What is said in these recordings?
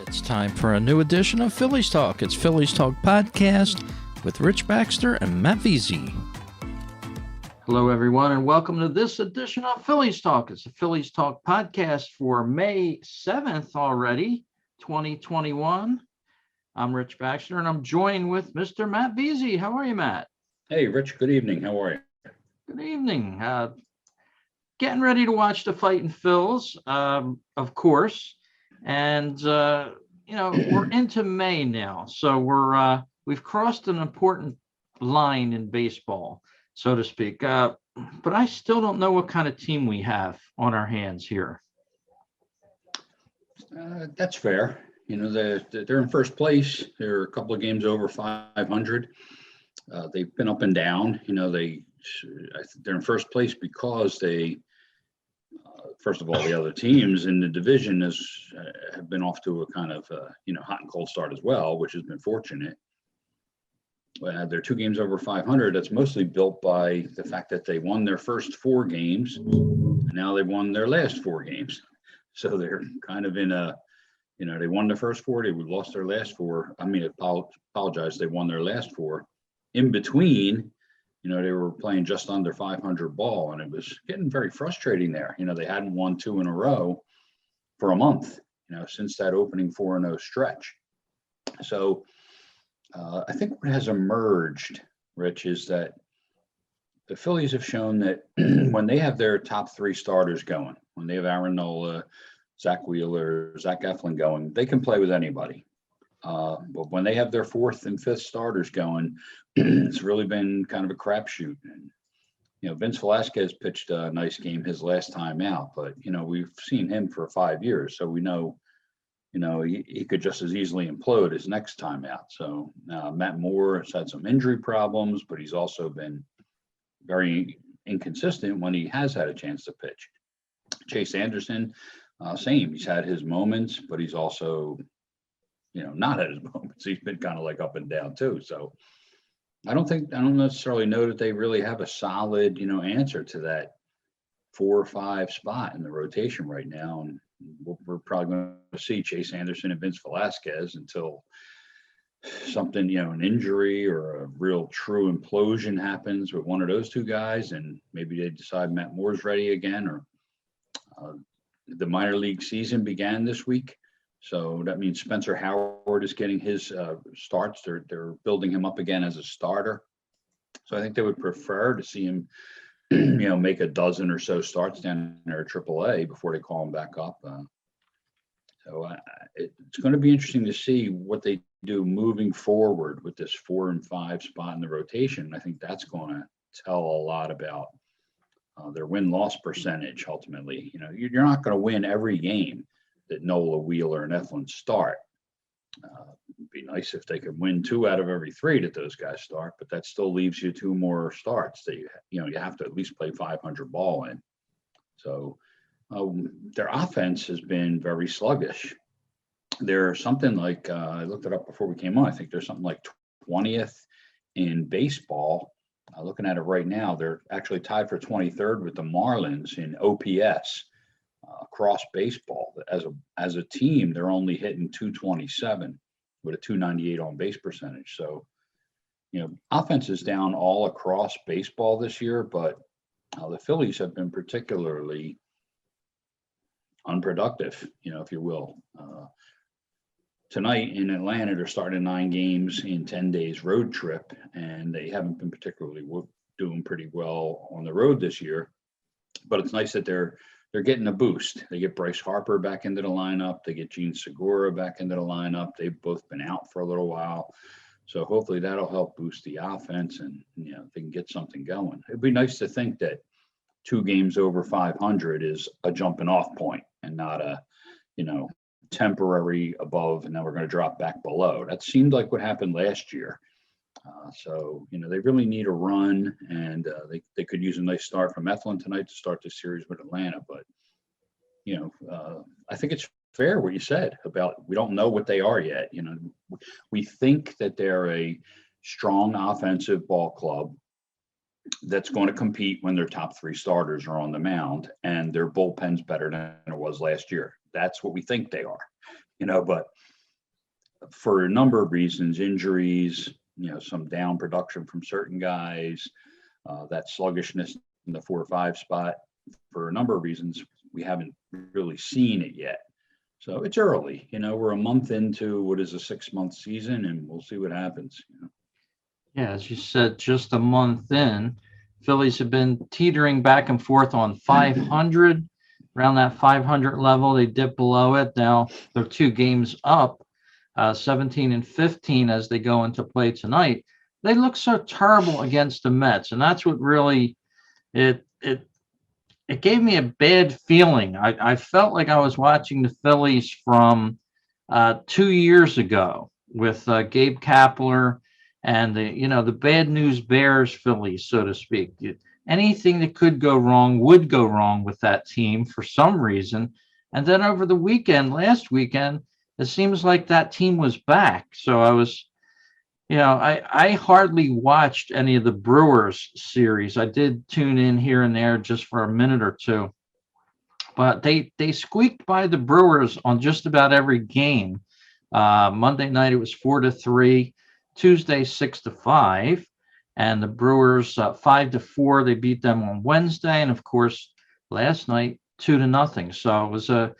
It's time for a new edition of Phillies Talk. It's Phillies Talk Podcast with Rich Baxter and Matt Veasey. Hello, everyone, and welcome to this edition of Phillies Talk. It's the Phillies Talk Podcast for May 7th already, 2021. I'm Rich Baxter, and I'm joined with Mr. Matt Veasey. How are you, Matt? Hey, Rich. Good evening. How are you? Good evening. Getting ready to watch the Fightin' Phils, of course. And, we're into May now. So we've crossed an important line in baseball, so to speak. But I still don't know what kind of team we have on our hands here. That's fair. They're in first place. They're a couple of games over 500. They've been up and down. They're in first place because first of all, the other teams in the division have been off to a kind of hot and cold start as well, which has been fortunate. They're 2 games over 500. That's mostly built by the fact that they won their first 4 games, and now they've won their last 4 games. So they're kind of in they won the first 4. They lost their last 4. Apologize. They won their last 4. In between, they were playing just under 500 ball, and it was getting very frustrating there. They hadn't won 2 in a row for a month, since that opening 4-0 stretch. So I think what has emerged, Rich, is that the Phillies have shown that when they have their top 3 starters going, when they have Aaron Nola, Zach Wheeler, Zach Eflin going, they can play with anybody. But when they have their 4th and 5th starters going, it's really been kind of a crapshoot. And, Vince Velasquez pitched a nice game his last time out, but, we've seen him for 5 years. So we know, he could just as easily implode his next time out. So Matt Moore has had some injury problems, but he's also been very inconsistent when he has had a chance to pitch. Chase Anderson, same. He's had his moments, but he's also not at his moments. He's been kind of like up and down too. So I don't necessarily know that they really have a solid, answer to that 4 or 5 spot in the rotation right now. And we're probably going to see Chase Anderson and Vince Velasquez until something, an injury or a real true implosion happens with one of those 2 guys. And maybe they decide Matt Moore's ready again, or the minor league season began this week. So that means Spencer Howard is getting his starts. They're building him up again as a starter. So I think they would prefer to see him, make a dozen or so starts down there at AAA before they call him back up. So it's going to be interesting to see what they do moving forward with this 4 and 5 spot in the rotation. I think that's going to tell a lot about their win-loss percentage. Ultimately, you're not going to win every game that Nola, Wheeler, and Eflin start. It'd be nice if they could win 2 out of every 3 that those guys start, but that still leaves you 2 more starts that you have to at least play 500 ball in. So their offense has been very sluggish. They're something like I looked it up before we came on. I think there's something like 20th in baseball. Looking at it right now, they're actually tied for 23rd with the Marlins in OPS. Across baseball. As a team, they're only hitting 227 with a 298 on base percentage. So, offense is down all across baseball this year, but the Phillies have been particularly unproductive, if you will. Tonight in Atlanta, they're starting 9 games in 10 days road trip, and they haven't been particularly doing pretty well on the road this year. But it's nice that they're getting a boost. They get Bryce Harper back into the lineup. They get Gene Segura back into the lineup. They've both been out for a little while. So hopefully that'll help boost the offense and, they can get something going. It'd be nice to think that 2 games over 500 is a jumping off point and not a, temporary above, and then we're going to drop back below. That seemed like what happened last year. So, they really need a run, and they could use a nice start from Eflin tonight to start the series with Atlanta. But, I think it's fair what you said about we don't know what they are yet. We think that they're a strong offensive ball club that's going to compete when their top 3 starters are on the mound, and their bullpen's better than it was last year. that's what we think they are, but for a number of reasons, injuries, some down production from certain guys, that sluggishness in the 4 or 5 spot, for a number of reasons, we haven't really seen it yet. So it's early, we're a month into what is a 6-month season, and we'll see what happens. Yeah, as you said, just a month in, Phillies have been teetering back and forth on 500, around that 500 level. They dip below it. Now they're 2 games up, 17 and 15 as they go into play tonight. They look so terrible against the Mets, and that's what really it gave me a bad feeling. I felt like I was watching the Phillies from 2 years ago with Gabe Kapler and the bad news bears Phillies, so to speak. Anything that could go wrong would go wrong with that team for some reason. And then over the weekend, last weekend, it seems like that team was back. So I was, I hardly watched any of the Brewers series. I did tune in here and there just for a minute or two, but they squeaked by the Brewers on just about every game. Monday night, it was 4-3, Tuesday, 6-5, and the Brewers 5-4. They beat them on Wednesday. And of course, last night, 2-0. So it was a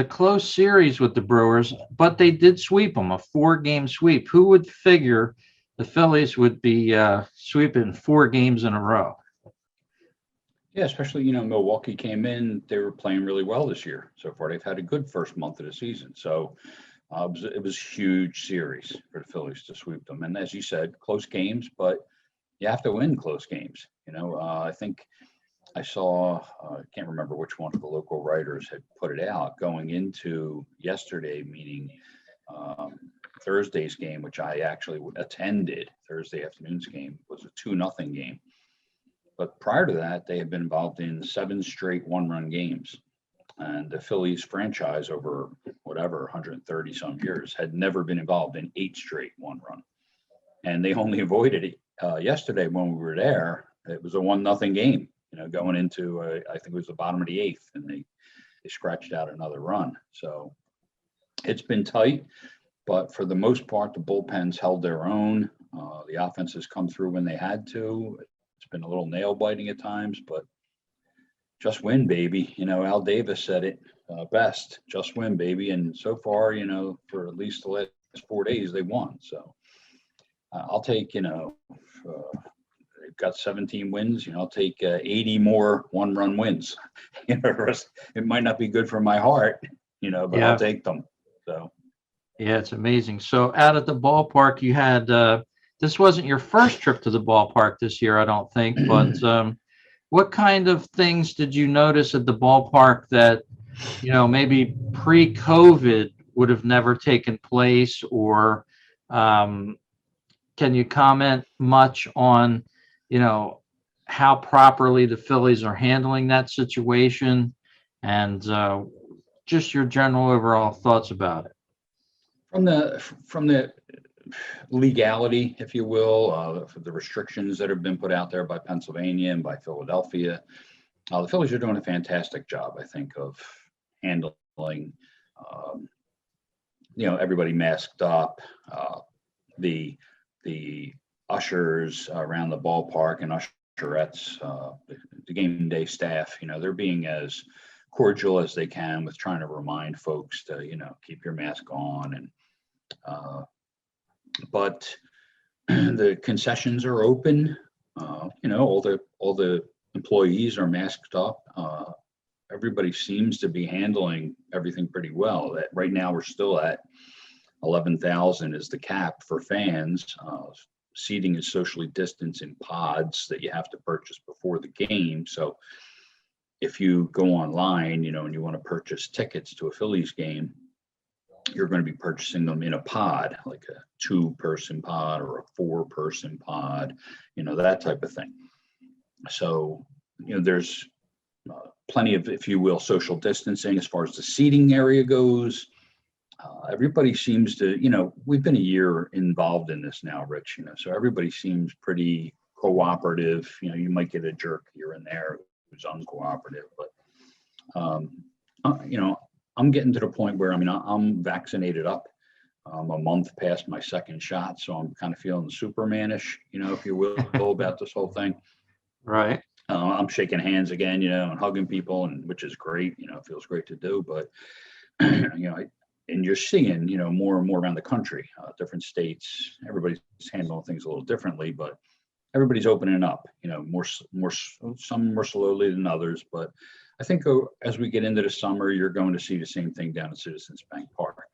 close series with the Brewers, but they did sweep them, a 4-game sweep. Who would figure the Phillies would be sweeping 4 games in a row? Yeah, especially, Milwaukee came in, they were playing really well this year. So far, they've had a good first month of the season. So it was a huge series for the Phillies to sweep them. And as you said, close games, but you have to win close games. I think I saw, I can't remember which one of the local writers had put it out going into yesterday, meaning Thursday's game, which I actually attended. Thursday afternoon's game was a 2-0 game. But prior to that, they had been involved in 7 straight 1-run games. And the Phillies franchise over 130 some years had never been involved in 8 straight 1-run. And they only avoided it yesterday when we were there. It was a 1-0 game, going into, I think it was the bottom of the 8th, and they scratched out another run. So it's been tight, but for the most part, the bullpens held their own. The offense has come through when they had to. It's been a little nail biting at times, but just win, baby. Al Davis said it best, just win, baby. And so far, for at least the last 4 days, they won. So I'll take, they've got 17 wins. I'll take 80 more 1-run wins. It might not be good for my heart, but yeah. I'll take them. So. Yeah, it's amazing. So out at the ballpark, you had, this wasn't your first trip to the ballpark this year, I don't think, but what kind of things did you notice at the ballpark that, maybe pre-COVID would have never taken place? Or can you comment much on, how properly the Phillies are handling that situation, and just your general overall thoughts about it? From the legality, if you will, the restrictions that have been put out there by Pennsylvania and by Philadelphia, the Phillies are doing a fantastic job, I think, of handling, everybody masked up, the ushers around the ballpark and usherettes, the game day staff, they're being as cordial as they can with trying to remind folks to, keep your mask on. And but the concessions are open. All the employees are masked up. Everybody seems to be handling everything pretty well. That right now we're still at 11,000 is the cap for fans. Seating is socially distanced in pods that you have to purchase before the game. So if you go online, and you want to purchase tickets to a Phillies game, you're going to be purchasing them in a pod, like a 2-person pod or a 4-person pod, that type of thing. So, there's plenty of, if you will, social distancing as far as the seating area goes. Everybody seems to, we've been a year involved in this now, Rich, so everybody seems pretty cooperative. You might get a jerk here and there who's uncooperative, but, I'm getting to the point where, I mean, I'm vaccinated up. I'm a month past my second shot, so I'm kind of feeling Supermanish, if you will, about this whole thing. Right. I'm shaking hands again, and hugging people, and which is great. It feels great to do. But and you're seeing, more and more around the country, different states. Everybody's handling things a little differently, but everybody's opening up. Some more slowly than others. But I think as we get into the summer, you're going to see the same thing down at Citizens Bank Park.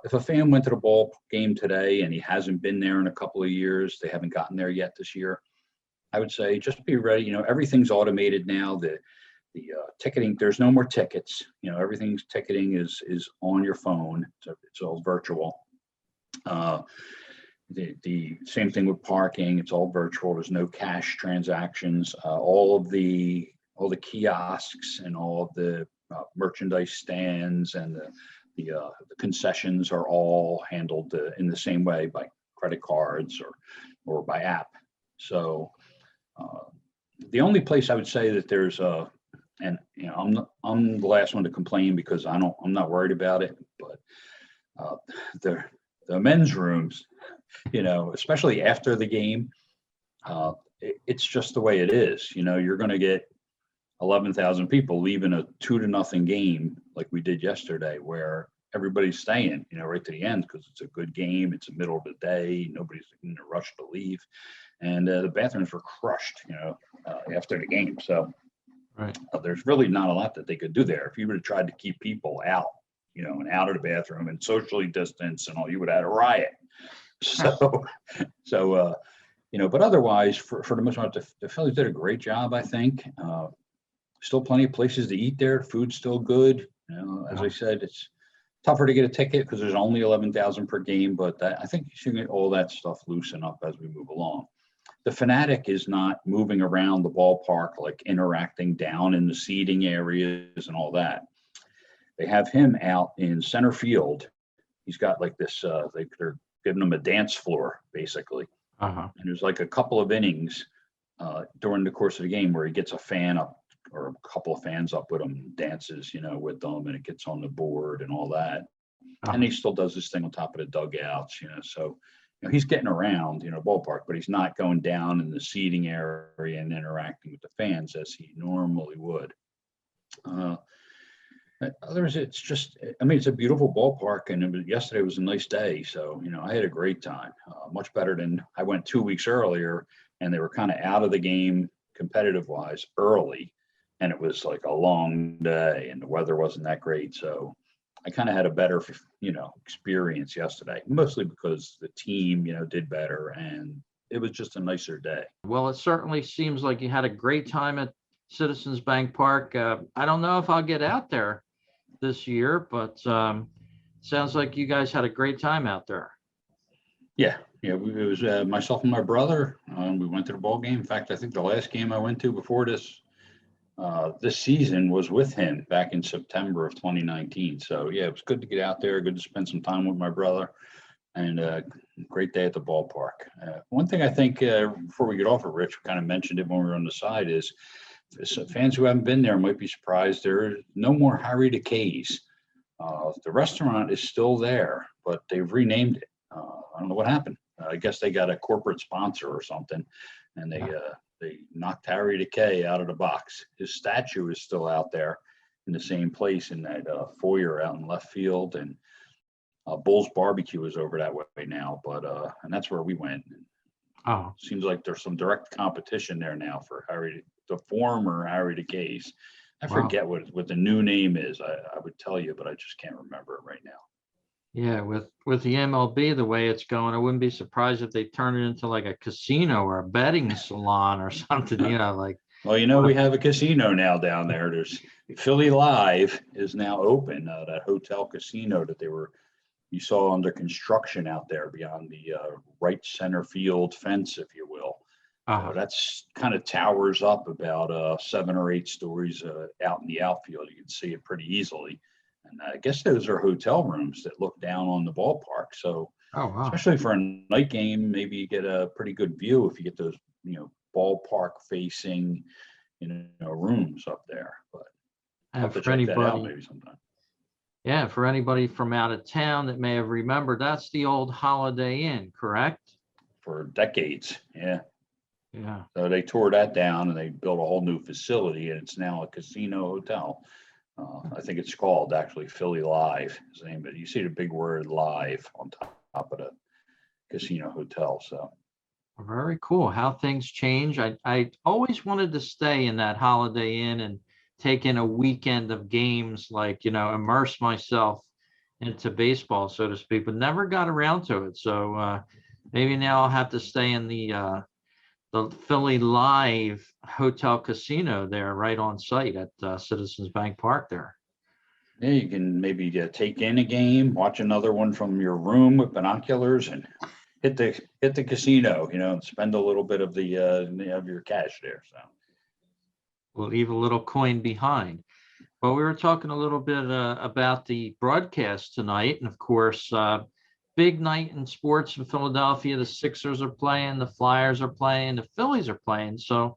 If a fan went to the ball game today and he hasn't been there in a couple of years, they haven't gotten there yet this year, I would say just be ready. Everything's automated now. The ticketing, there's no more tickets. Everything's ticketing is on your phone. So it's all virtual. The same thing with parking. It's all virtual. There's no cash transactions. All the kiosks and all of the merchandise stands and the concessions are all handled in the same way by credit cards or by app. So the only place I would say that there's and I'm the last one to complain because I'm not worried about it, but the men's rooms, especially after the game, it's just the way it is. You're going to get 11,000 people leaving a 2-0 game like we did yesterday, where everybody's staying, right to the end because it's a good game. It's the middle of the day. Nobody's in a rush to leave. And the bathrooms were crushed, after the game. So right. There's really not a lot that they could do there. If you would have tried to keep people out, and out of the bathroom and socially distance and all, you would have had a riot. So, but otherwise, for the most part, the Phillies did a great job, I think. Still plenty of places to eat there. Food's still good. As I said, it's tougher to get a ticket because there's only 11,000 per game, but I think you should get all that stuff loosen up as we move along. The fanatic is not moving around the ballpark, like interacting down in the seating areas and all that. They have him out in center field. He's got like this, they're giving him a dance floor, basically. Uh-huh. And there's like a couple of innings during the course of the game where he gets a fan up or a couple of fans up with him, dances, with them, and it gets on the board and all that. Uh-huh. And he still does this thing on top of the dugouts, so he's getting around, ballpark, but he's not going down in the seating area and interacting with the fans as he normally would. Others, it's just, it's a beautiful ballpark, and yesterday was a nice day. So, I had a great time, much better than I went 2 weeks earlier, and they were kind of out of the game competitive wise early. And it was like a long day and the weather wasn't that great. So I kind of had a better, experience yesterday, mostly because the team, did better and it was just a nicer day. Well, it certainly seems like you had a great time at Citizens Bank Park. I don't know if I'll get out there this year, but sounds like you guys had a great time out there. Yeah. It was myself and my brother. We went to the ball game. In fact, I think the last game I went to before this season was with him back in September of 2019. So yeah, it was good to get out there, good to spend some time with my brother, and great day at the ballpark. One thing I think before we get off of Rich, we kind of mentioned it when we were on the side, is fans who haven't been there might be surprised. There are no more Harry Decay's. The restaurant is still there, but they've renamed it. I don't know what happened. I guess they got a corporate sponsor or something, and they knocked Harry Decay out of the box. His statue is still out there in the same place in that foyer out in left field, and Bull's Barbecue is over that way now, but and that's where we went. Oh, seems like there's some direct competition there now for the former Harry Decay's. I forget what the new name is. I would tell you, but I just can't remember it right now. Yeah, with the MLB the way it's going, I wouldn't be surprised if they turn it into like a casino or a betting salon or something. Like. Well, we have a casino now down there. There's Philly Live is now open. That hotel casino that you saw under construction out there beyond the right center field fence, if you will. Uh-huh. That's kind of towers up about 7 or 8 stories out in the outfield. You can see it pretty easily. And I guess those are hotel rooms that look down on the ballpark. So especially for a night game, maybe you get a pretty good view if you get those, ballpark facing, rooms up there. But I'll have to check that out maybe sometime. Yeah, for anybody from out of town that may have remembered, that's the old Holiday Inn, correct? for decades. Yeah. Yeah. So they tore that down and they built a whole new facility, and it's now a casino hotel. I think it's called actually Philly Live is the name, but you see the big word live on top of the casino hotel. So Very cool. How things change. I always wanted to stay in that Holiday Inn and take in a weekend of games, like, immerse myself into baseball, so to speak, but never got around to it. So maybe now I'll have to stay in the Philly Live Hotel Casino there, right on site at Citizens Bank Park there. yeah, you can maybe take in a game, watch another one from your room with binoculars, and hit the casino, and spend a little bit of the of your cash there. So We'll leave a little coin behind. Well, we were talking a little bit about the broadcast tonight, and of course, big night in sports in Philadelphia. The Sixers are playing, the Flyers are playing, the Phillies are playing. So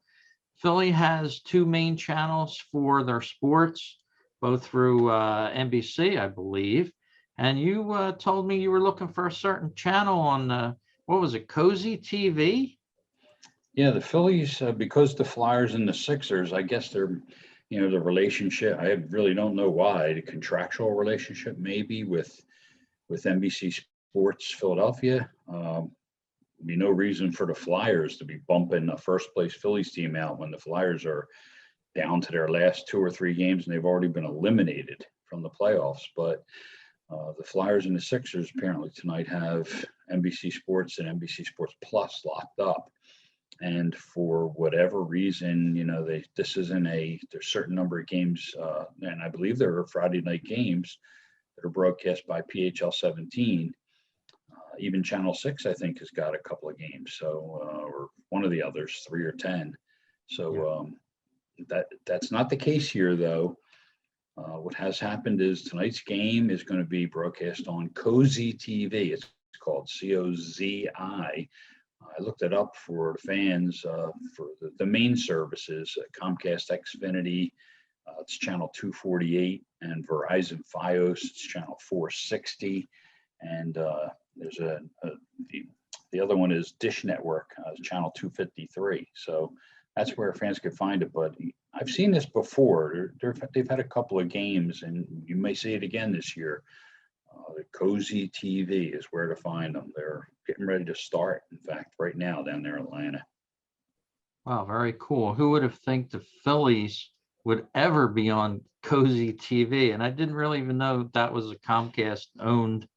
Philly has two main channels for their sports, both through NBC, I believe. And you told me you were looking for a certain channel on what was it, Cozy TV? yeah, the Phillies, because the Flyers and the Sixers, I guess they're, the relationship. I really don't know why the contractual relationship maybe with NBC Sports Philadelphia. Be no reason for the Flyers to be bumping a first place Phillies team out when the Flyers are down to their last two or three games and they've already been eliminated from the playoffs. But the Flyers and the Sixers apparently tonight have NBC Sports and NBC Sports Plus locked up. And for whatever reason, this isn't there's a certain number of games, and I believe there are Friday night games that are broadcast by PHL 17. Even Channel 6, I think, has got a couple of games. So, or one of the others, 3 or 10. So that's not the case here, though. What has happened is tonight's game is going to be broadcast on Cozy TV. It's called COZI. I looked it up for fans for the main services, Comcast Xfinity, it's channel 248, and Verizon Fios, it's channel 460. And there's the other one is Dish Network, channel 253. So that's where fans could find it. But I've seen this before. They've had a couple of games, and you may see it again this year. The Cozy TV is where to find them. They're getting ready to start, in fact, right now down there in Atlanta. Wow, very cool. Who would have think the Phillies would ever be on Cozy TV? And I didn't really even know that was a Comcast owned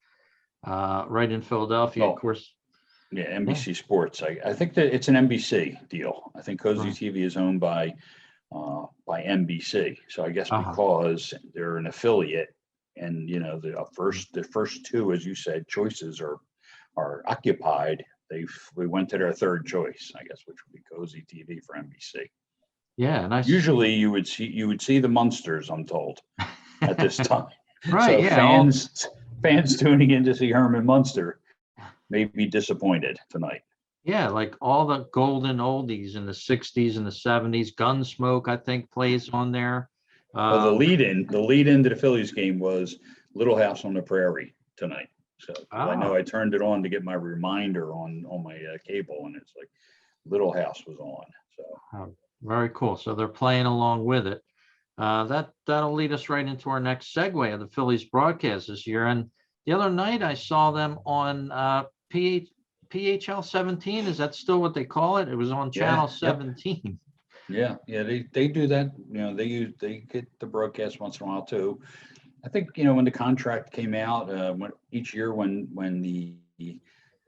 right in Philadelphia, of course. Yeah, NBC Sports. I think that it's an NBC deal. I think Cozy TV is owned by NBC. So I guess because they're an affiliate, and the first two, as you said, choices are occupied. We went to their third choice, I guess, which would be Cozy TV for NBC. Yeah, and usually you would see the Munsters, I'm told, at this time. Right. So yeah. fans tuning in to see Herman Munster may be disappointed tonight. Yeah, like all the golden oldies in the 60s and the 70s. Gunsmoke, I think, plays on there. Well, the lead into the Phillies game was Little House on the Prairie tonight. So I know I turned it on to get my reminder on my cable, and it's like Little House was on. So very cool. So they're playing along with it. That'll lead us right into our next segue of the Phillies broadcast this year. And the other night I saw them on PHL 17. Is that still what they call it? It was on channel 17. Yeah, they do that. They get the broadcast once in a while too. I think when the contract came out, when each year when the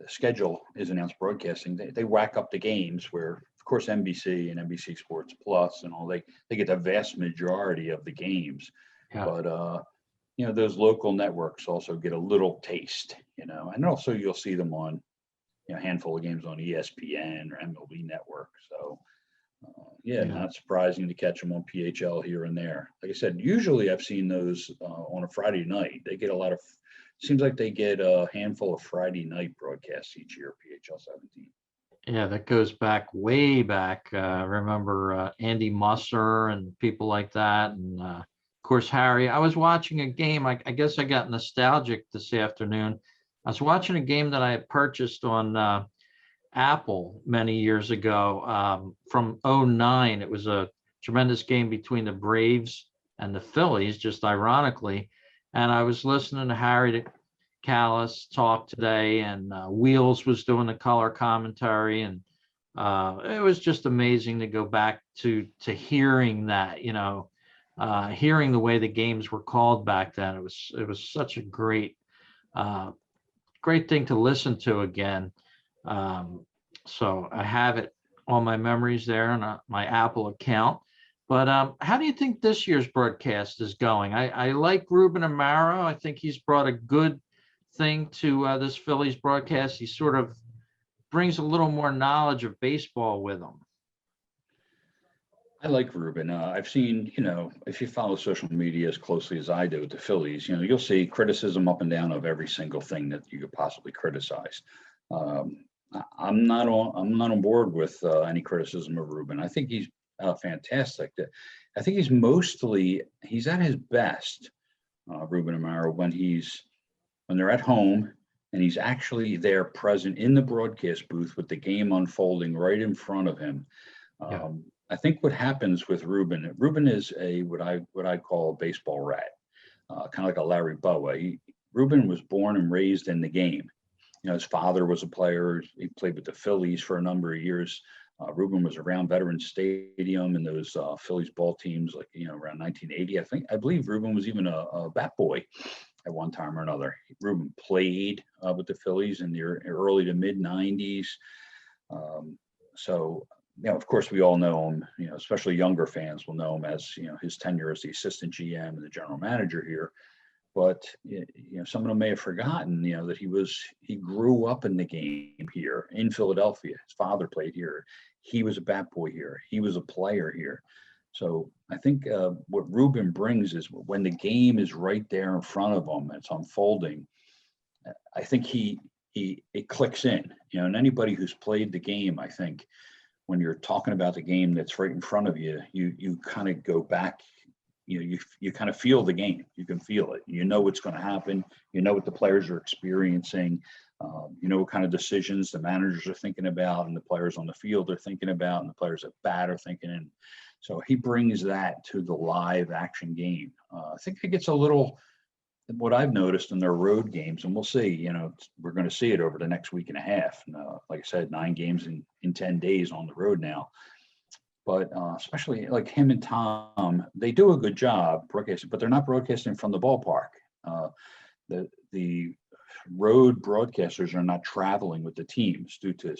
schedule is announced broadcasting, they whack up the games where, of course, NBC and NBC Sports Plus and all they get the vast majority of the games. Yeah. But those local networks also get a little taste, and also you'll see them on a handful of games on ESPN or MLB Network. So. Not surprising to catch them on PHL here and there. Like I said, usually I've seen those on a Friday night. They get seems like they get a handful of Friday night broadcasts each year, PHL 17. Yeah, that goes back way back. Remember Andy Musser and people like that. And course, Harry. I was watching a game. I guess I got nostalgic this afternoon. I was watching a game that I had purchased on Apple many years ago from '09. It was a tremendous game between the Braves and the Phillies, just ironically. And I was listening to Harry Callis talk today, and Wheels was doing the color commentary, and it was just amazing to go back to hearing that, hearing the way the games were called back then. It was such a uh, great thing to listen to again. Um, so I have it on my memories there on my Apple account. But how do you think this year's broadcast is going? I like Ruben Amaro. I think he's brought a good thing to this Phillies broadcast. He sort of brings a little more knowledge of baseball with him. I like Ruben. I've seen, if you follow social media as closely as I do with the Phillies, you'll see criticism up and down of every single thing that you could possibly criticize. I'm not on board with any criticism of Ruben. I think he's fantastic. I think he's at his best, Ruben Amaro, when they're at home and he's actually there present in the broadcast booth with the game unfolding right in front of him. Yeah. I think what happens with Ruben is what I call a baseball rat, kind of like a Larry Bowa. Ruben was born and raised in the game. His father was a player. He played with the Phillies for a number of years. Ruben was around Veterans Stadium and those Phillies ball teams, like around 1980. I believe Ruben was even a bat boy at one time or another. Ruben played with the Phillies in the early to mid 90s. So, of course, we all know him, especially younger fans will know him as, his tenure as the assistant GM and the general manager here. But, some of them may have forgotten, that he grew up in the game here in Philadelphia. His father played here. He was a bat boy here. He was a player here. So I think what Ruben brings is when the game is right there in front of him, it's unfolding. I think it clicks in, and anybody who's played the game, I think, when you're talking about the game that's right in front of you, you kind of go back, you kind of feel the game. You can feel it. You know what's going to happen. You know what the players are experiencing. You know what kind of decisions the managers are thinking about, and the players on the field are thinking about, and the players at bat are thinking. And so he brings that to the live action game. I think it gets a little. What I've noticed in their road games, and we'll see, we're going to see it over the next week and a half. Like I said, 9 games in 10 days on the road now. But especially like him and Tom, they do a good job broadcasting, but they're not broadcasting from the ballpark. The road broadcasters are not traveling with the teams due to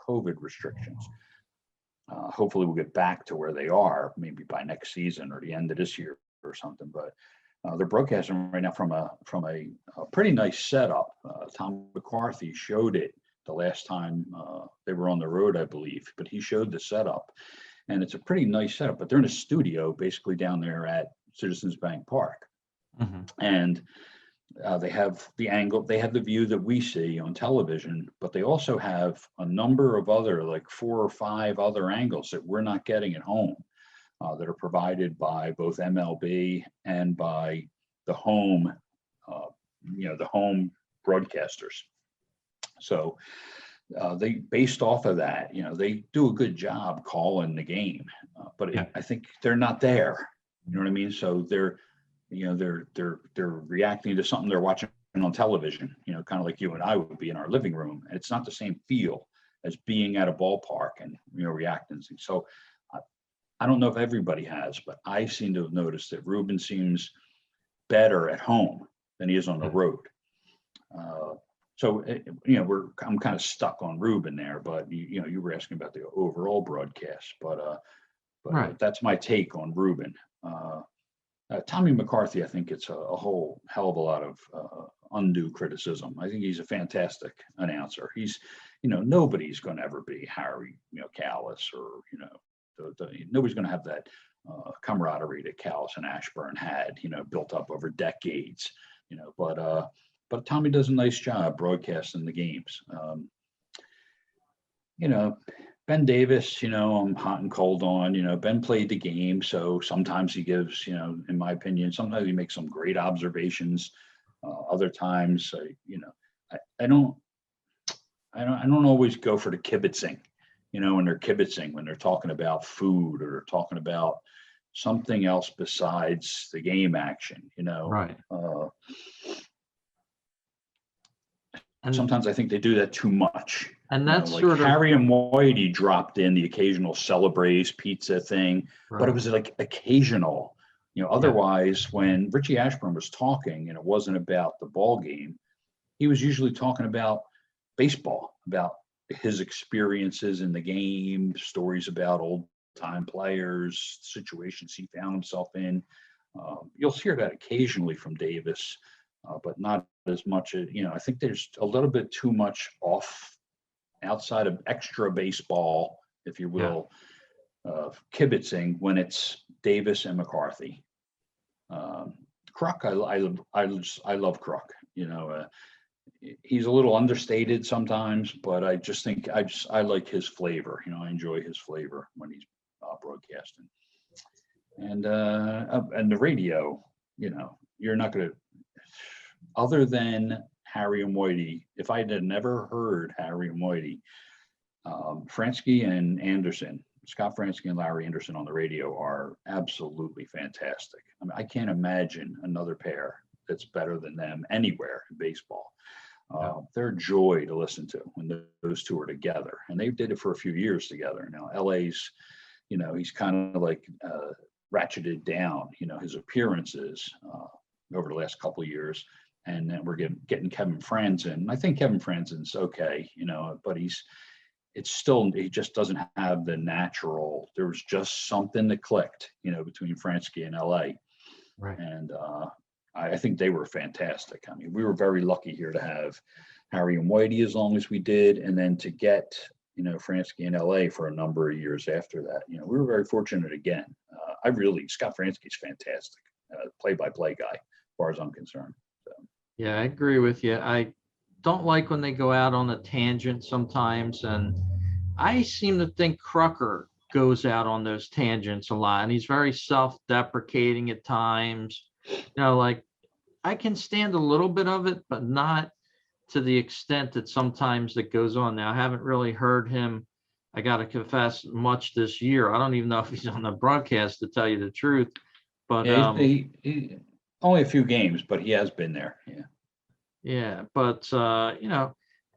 COVID restrictions. Hopefully we'll get back to where they are, maybe by next season or the end of this year or something. But they're broadcasting right now from a pretty nice setup. Tom McCarthy showed it the last time they were on the road, I believe, but he showed the setup, and it's a pretty nice setup. But they're in a studio basically down there at Citizens Bank Park, and they have the angle, they have the view that we see on television, but they also have a number of other, like 4 or 5 other angles that we're not getting at home. That are provided by both MLB and by the home, the home broadcasters. So they, based off of that, they do a good job calling the game, but I think they're not there. You know what I mean? So they're reacting to something they're watching on television. Kind of like you and I would be in our living room, and it's not the same feel as being at a ballpark and reacting. So. I don't know if everybody has, but I seem to have noticed that Ruben seems better at home than he is on the road. So I'm kind of stuck on Ruben there, but you were asking about the overall broadcast, but Right. That's my take on Ruben. Tommy McCarthy, I think it's a whole hell of a lot of undue criticism. I think he's a fantastic announcer. He's, nobody's going to ever be Harry, Callis, or nobody's going to have that camaraderie that Callis and Ashburn had, built up over decades, but Tommy does a nice job broadcasting the games. Ben Davis, I'm hot and cold on. Ben played the game, so sometimes he gives, in my opinion, sometimes he makes some great observations. Other times, I don't, I don't always go for the kibitzing, when they're kibitzing, when they're talking about food or talking about something else besides the game action. Right. And Sometimes I think they do that too much. that's Like sort of Harry and Whitey dropped in the occasional celebrates pizza thing, but it right. was like occasional. Yeah. Otherwise, when Richie Ashburn was talking and it wasn't about the ball game, he was usually talking about baseball, about his experiences in the game, stories about old time players, situations he found himself in. You'll hear that occasionally from Davis, but not as much as, I think there's a little bit too much outside of extra baseball, if you will, kibitzing when it's Davis and McCarthy. Kruk, I love Kruk. He's a little understated sometimes, but I just think I like his flavor. I enjoy his flavor when he's broadcasting. And the radio, you're not going to, other than Harry and Whitey, if I had never heard Harry and Whitey, Fransky and Anderson, Scott Fransky and Larry Anderson on the radio are absolutely fantastic. I mean, I can't imagine another pair that's better than them anywhere in baseball. They're a joy to listen to when those two are together, and they did it for a few years together. Now LA's, he's kind of like ratcheted down, his appearances over the last couple of years, and then we're getting Kevin Franzen. I think Kevin Franzen's okay, but he just doesn't have the natural. There was just something that clicked, between Fransky and LA, Right. And I think they were fantastic. I mean, we were very lucky here to have Harry and Whitey as long as we did, and then to get, Fransky in LA for a number of years after that. We were very fortunate again. Scott Fransky's fantastic, play-by-play guy, as far as I'm concerned. So. Yeah, I agree with you. I don't like when they go out on a tangent sometimes, and I seem to think Crucker goes out on those tangents a lot, and he's very self-deprecating at times. Like I can stand a little bit of it, but not to the extent that sometimes it goes on. Now, I haven't really heard him, I got to confess, much this year. I don't even know if he's on the broadcast, to tell you the truth. But yeah, he only a few games, but he has been there. Yeah. Yeah, but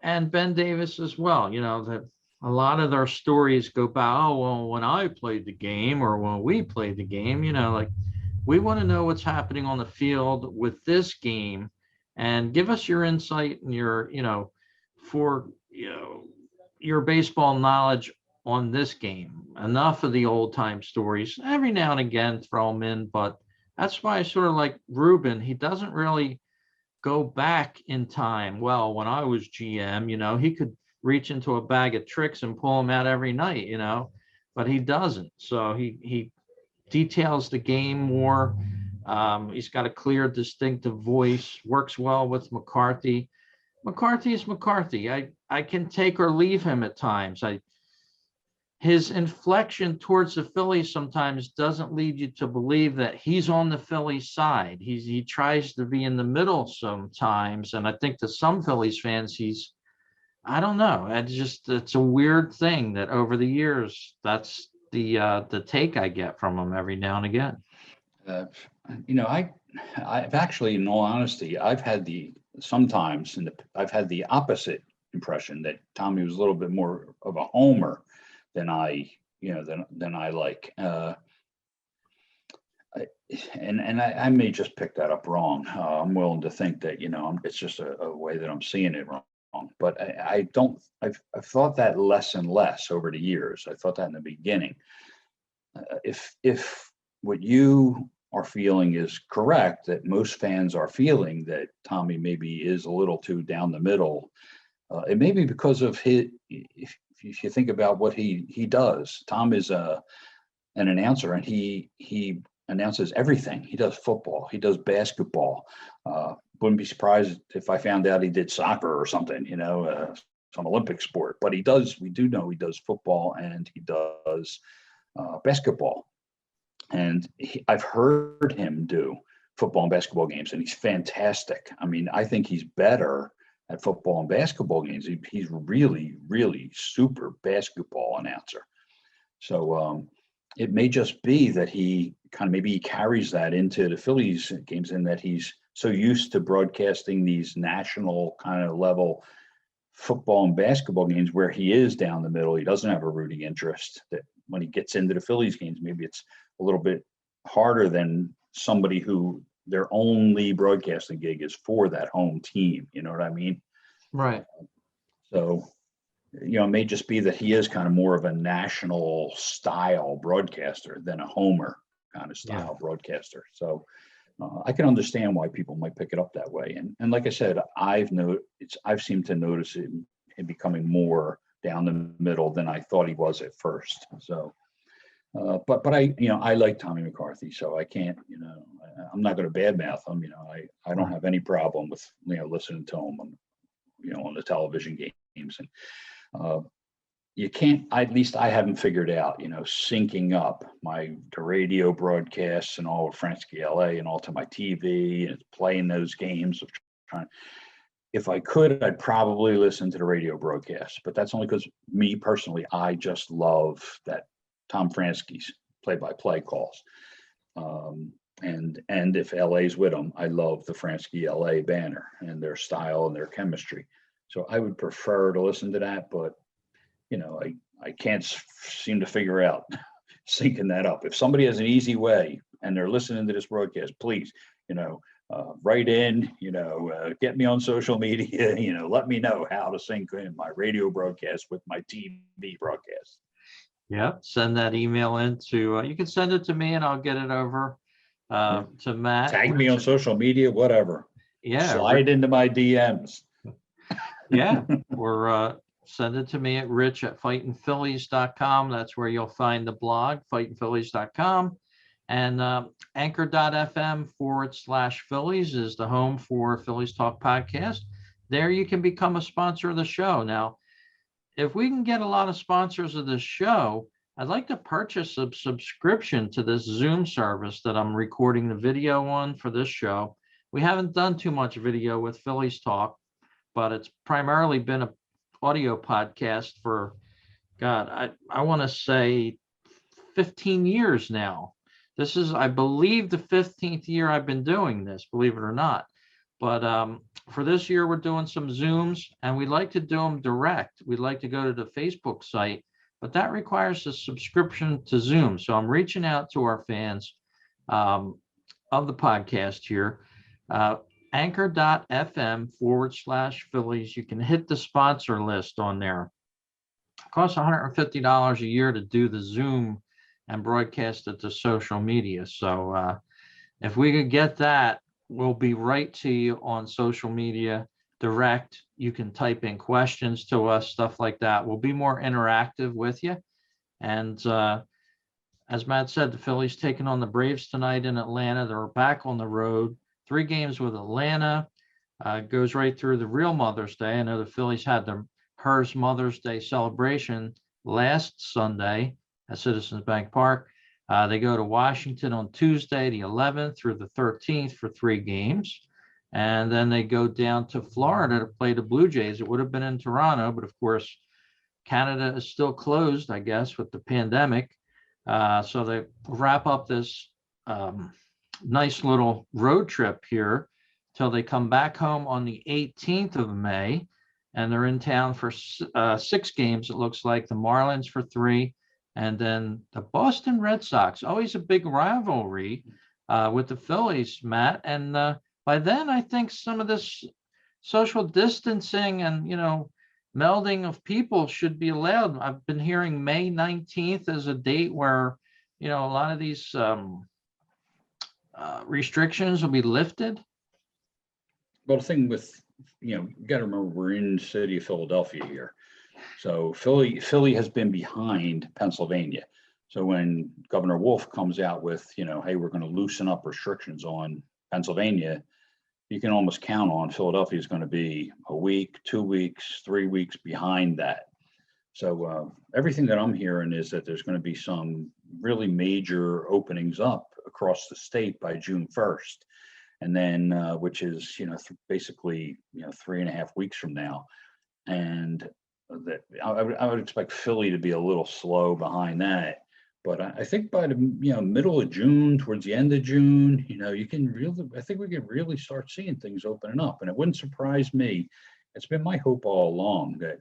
and Ben Davis as well. That a lot of their stories go back. Oh well, when I played the game, or when we played the game. Like we want to know what's happening on the field with this game, and give us your insight and your your baseball knowledge on this game. Enough of the old time stories. Every now and again, throw them in, but that's why I sort of like Ruben. He doesn't really go back in time. Well, when I was GM, he could reach into a bag of tricks and pull them out every night, but he doesn't. So he details the game more. He's got a clear, distinctive voice, works well with McCarthy. McCarthy is McCarthy. I can take or leave him at times. His inflection towards the Phillies sometimes doesn't lead you to believe that he's on the Phillies side. He tries to be in the middle sometimes, and I think to some Phillies fans, I don't know. It's a weird thing that over the years, that's the take I get from him every now and again. I've actually, in all honesty, I've had the opposite impression that Tommy was a little bit more of a homer than I like. I may just pick that up wrong. I'm willing to think that, it's just a way that I'm seeing it wrong. But I've thought that less and less over the years. I thought that in the beginning. If what you are feeling is correct, that most fans are feeling that Tommy maybe is a little too down the middle, it may be because of if you think about what he does. Tom is an announcer, and he announces everything. He does football, he does basketball. Wouldn't be surprised if I found out he did soccer or something, some Olympic sport, but we do know he does football and he does basketball. And I've heard him do football and basketball games, and he's fantastic. I mean, I think he's better at football and basketball games. He's really, really super basketball announcer. So it may just be that he maybe he carries that into the Phillies games, and that he's so used to broadcasting these national kind of level football and basketball games where he is down the middle. He doesn't have a rooting interest, that when he gets into the Phillies games, maybe it's a little bit harder than somebody who their only broadcasting gig is for that home team. You know what I mean? Right. So, it may just be that he is kind of more of a national style broadcaster than a homer kind of style broadcaster. So I can understand why people might pick it up that way. And like I said, I've seemed to notice him becoming more down the middle than I thought he was at first. So, but I like Tommy McCarthy, so I can't, I'm not going to badmouth him. I don't have any problem with, listening to him on the television games. And you can't, at least I haven't figured out, syncing up the radio broadcasts and all of Fransky LA and all to my TV and playing those games. If I could, I'd probably listen to the radio broadcast, but that's only because me personally, I just love that Tom Fransky's play-by-play calls. And if LA's with them, I love the Fransky LA banner and their style and their chemistry. So I would prefer to listen to that, but I can't seem to figure out syncing that up. If somebody has an easy way and they're listening to this broadcast, please, write in, get me on social media, let me know how to sync in my radio broadcast with my TV broadcast. Yeah, send that email in to, you can send it to me and I'll get it over to Matt. Tag me on social media, whatever. Yeah. Slide into my DMs. Yeah, or send it to me at rich@fightingphillies.com. That's where you'll find the blog, fightingphillies.com. And anchor.fm/Phillies is the home for Phillies Talk Podcast. There you can become a sponsor of the show. Now, if we can get a lot of sponsors of this show, I'd like to purchase a subscription to this Zoom service that I'm recording the video on for this show. We haven't done too much video with Phillies Talk, but it's primarily been an audio podcast for, God, I want to say 15 years now. This is, I believe, the 15th year I've been doing this, believe it or not. But for this year, we're doing some Zooms, and we'd like to do them direct. We'd like to go to the Facebook site, but that requires a subscription to Zoom. So I'm reaching out to our fans of the podcast here. Anchor.fm/Phillies. You can hit the sponsor list on there. It costs $150 a year to do the Zoom and broadcast it to social media. So if we could get that, we'll be right to you on social media direct. You can type in questions to us, stuff like that. We'll be more interactive with you. And as Matt said, the Phillies taking on the Braves tonight in Atlanta. They're back on the road. 3 games with Atlanta. Goes right through the real Mother's Day. I know the Phillies had their HERS Mother's Day celebration last Sunday at Citizens Bank Park. They go to Washington on Tuesday, the 11th through the 13th for 3 games. And then they go down to Florida to play the Blue Jays. It would have been in Toronto, but of course, Canada is still closed, I guess, with the pandemic. So they wrap up this nice little road trip here till they come back home on the 18th of May. And they're in town for 6 games, it looks like. The Marlins for 3. And then the Boston Red Sox, always a big rivalry with the Phillies, Matt. And by then, I think some of this social distancing and, melding of people should be allowed. I've been hearing May 19th as a date where, a lot of these restrictions will be lifted. Well, the thing with, you got to remember, we're in the city of Philadelphia here. So Philly has been behind Pennsylvania. So when Governor Wolf comes out with, hey, we're going to loosen up restrictions on Pennsylvania, you can almost count on Philadelphia is going to be a week, 2 weeks, 3 weeks behind that. So everything that I'm hearing is that there's going to be some really major openings up across the state by June 1st. And then, which is, basically, 3.5 weeks from now. And that I would expect Philly to be a little slow behind that. But I think by the middle of June, towards the end of June, I think we can really start seeing things opening up. And it wouldn't surprise me. It's been my hope all along that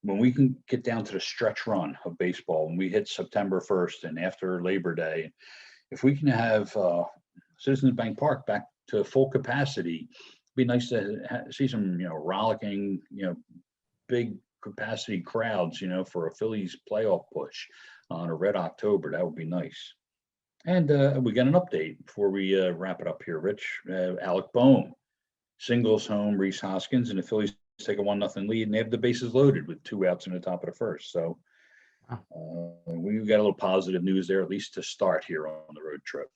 when we can get down to the stretch run of baseball, when we hit September 1st and after Labor Day, if we can have Citizens Bank Park back to full capacity, it'd be nice to see some, rollicking, big capacity crowds, for a Phillies playoff push on a red October. That would be nice. And we got an update before we wrap it up here, Rich. Alec Boehm singles home Reese Hoskins, and the Phillies take a 1-0 lead, and they have the bases loaded with 2 outs in the top of the first. So we've got a little positive news there, at least to start here on the road trip.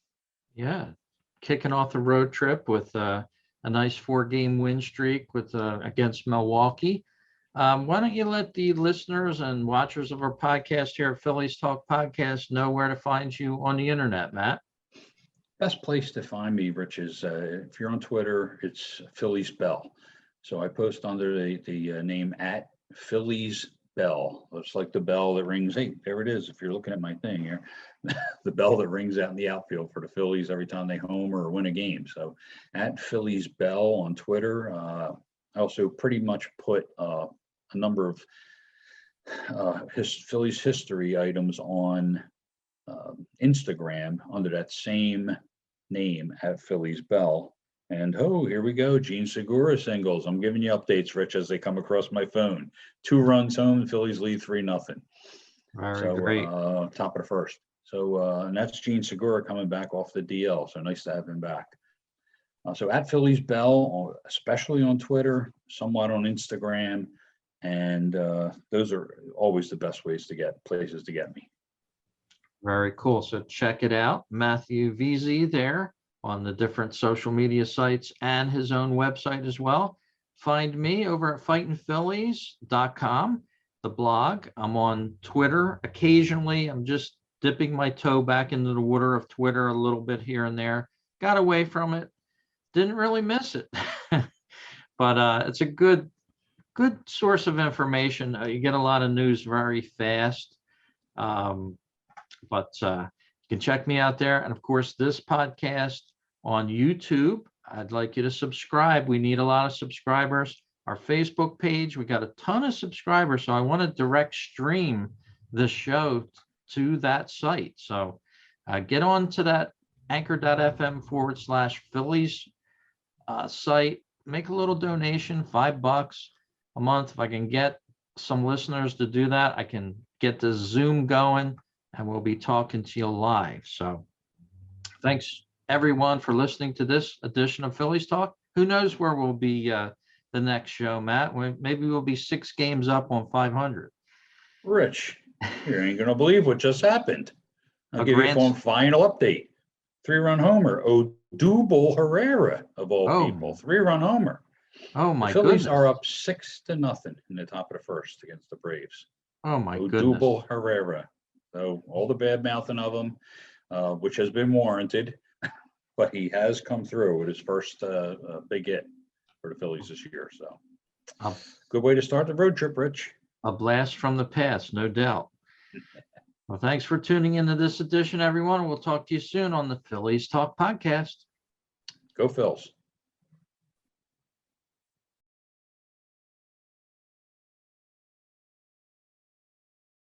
Yeah, kicking off the road trip with a nice 4-game win streak with against Milwaukee. Why don't you let the listeners and watchers of our podcast here at Phillies Talk Podcast know where to find you on the internet, Matt? Best place to find me, Rich, is if you're on Twitter, it's Phillies Bell. So I post under the name at Phillies Bell. It's like the bell that rings. Hey, there it is. If you're looking at my thing here, the bell that rings out in the outfield for the Phillies every time they homer or win a game. So at Phillies Bell on Twitter. I also pretty much put a number of Phillies history items on Instagram under that same name at Phillies Bell. And here we go. Gene Segura singles. I'm giving you updates, Rich, as they come across my phone. 2 runs home, Phillies lead 3-0. Very great. Top of the first. So and that's Gene Segura coming back off the DL. So nice to have him back. So at Phillies Bell, especially on Twitter, somewhat on Instagram, and those are always the best places to get me. Very cool. So check it out. Matthew Veasey there on the different social media sites and his own website as well. Find me over at fightingphillies.com, the blog. I'm on Twitter occasionally. I'm just dipping my toe back into the water of Twitter a little bit here and there. Got away from it. Didn't really miss it. But it's a good source of information. You get a lot of news very fast. But you can check me out there. And of course, this podcast on YouTube, I'd like you to subscribe. We need a lot of subscribers. Our Facebook page, we got a ton of subscribers. So I want to direct stream this show to that site. So get on to that anchor.fm/Phillies site. Make a little donation, $5 a month. If I can get some listeners to do that, I can get the Zoom going and we'll be talking to you live. So thanks everyone for listening to this edition of Phillies Talk. Who knows where we'll be the next show, Matt? Maybe we'll be 6 games up on 500. Rich, you ain't gonna believe what just happened. I'll give you one final update. 3-run homer. Odubel Herrera of all people. 3-run homer. Oh my goodness. The Phillies goodness. are up 6-0 in the top of the first against the Braves. Oh my goodness. Odubel Herrera. So all the bad mouthing of him, which has been warranted, but he has come through with his first big hit for the Phillies this year. So good way to start the road trip, Rich. A blast from the past, no doubt. Well, thanks for tuning into this edition, everyone. We'll talk to you soon on the Phillies Talk Podcast. Go Phils.